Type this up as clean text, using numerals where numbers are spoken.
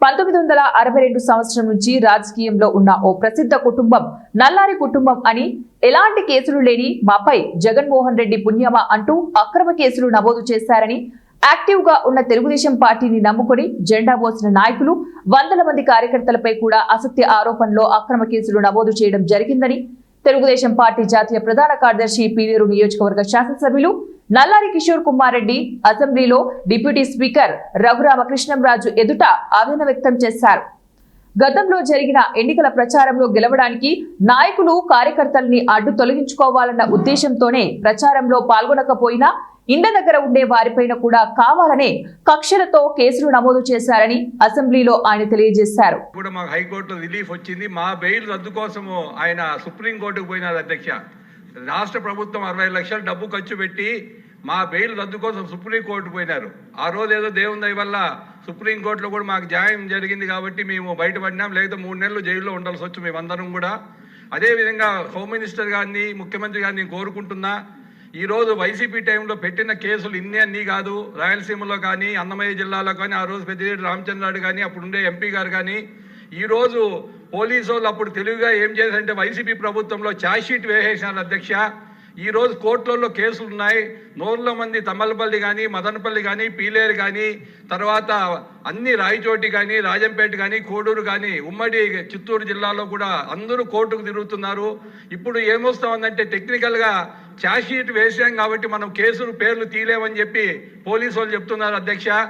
1962 సంవత్సరం నుంచి రాజకీయంలో ఉన్న ఓ ప్రసిద్ధ కుటుంబం నల్లారి కుటుంబం అని, ఎలాంటి కేసులు లేని మాపై జగన్మోహన్ రెడ్డి పుణ్యమా అంటూ అక్రమ కేసులు నమోదు చేశారని, యాక్టివ్ గా ఉన్న తెలుగుదేశం పార్టీని నమ్ముకొని జెండా మోసిన నాయకులు, వందల మంది కార్యకర్తలపై కూడా అసత్య ఆరోపణలో అక్రమ కేసులు నమోదు చేయడం జరిగిందని తెలుగుదేశం పార్టీ జాతీయ ప్రధాన కార్యదర్శి పీలేరు నియోజకవర్గ శాసనసభ్యులు నల్లారి కిషోర్ కుమార్ రెడ్డి అసెంబ్లీలో డిప్యూటీ స్పీకర్ రఘురామకృష్ణంరాజు ఎదుట ఆవేదన వ్యక్తం చేశారు. గతంలో జరిగిన ఎన్నికల ప్రచారంలో గెలవడానికి నాయకులు కార్యకర్తల్ని అడ్డు తొలగించుకోవాలన్న ఉద్దేశంతోనే ప్రచారంలో పాల్గొనకపోయినా ఇండ్ల దగ్గర ఉండే వారిపైన కూడా కావాలనే కక్షలతో కేసులు నమోదు చేశారని అసెంబ్లీలో ఆయన తెలియజేశారు. హైకోర్టులో రిలీఫ్ వచ్చింది. మా బెయిల్ రద్దు కోసము ఆయన సుప్రీంకోర్టుకు పోయినారు. అధ్యక్ష, రాష్ట్ర ప్రభుత్వం 60 లక్షల డబ్బు ఖర్చు పెట్టి మా బెయిల్ రద్దు కోసం సుప్రీంకోర్టు పోయినారు. ఆ రోజు ఏదో దేవుని దయ వల్ల సుప్రీంకోర్టులో కూడా మాకు న్యాయం జరిగింది కాబట్టి మేము బయటపడినాం. లేకపోతే 3 నెలలు జైల్లో ఉండాల్సి వచ్చు మేమందరం కూడా. అదేవిధంగా హోమ్ మినిస్టర్ గారిని, ముఖ్యమంత్రి గారిని కోరుకుంటున్నా, ఈరోజు వైసీపీ టైంలో పెట్టిన కేసులు అన్నీ కాదు. రాయలసీమలో కానీ, అన్నమయ్య జిల్లాలో కానీ, ఆ రోజు పెద్దిరెడ్డి రామచంద్రారెడ్డి కానీ, అప్పుడుండే ఎంపీ గారు కానీ, ఈరోజు పోలీసు వాళ్ళు అప్పుడు తెలుగుగా ఏం చేశారంటే వైసీపీ ప్రభుత్వంలో ఛార్జ్షీట్ వేసేసినారు. అధ్యక్ష, ఈరోజు కోర్టులలో కేసులు ఉన్నాయి. 100 మంది తమ్మలపల్లి కానీ, మదనపల్లి కానీ, పీలేరు కానీ, తర్వాత అన్ని రాయచోటి కానీ, రాజంపేట కానీ, కోడూరు కానీ, ఉమ్మడి చిత్తూరు జిల్లాలో కూడా అందరూ కోర్టుకు తిరుగుతున్నారు. ఇప్పుడు ఏమొస్తామందంటే టెక్నికల్గా ఛార్జ్షీట్ వేసాం కాబట్టి మనం కేసులు పేర్లు తీయలేమని చెప్పి పోలీసు వాళ్ళు చెప్తున్నారు. అధ్యక్ష,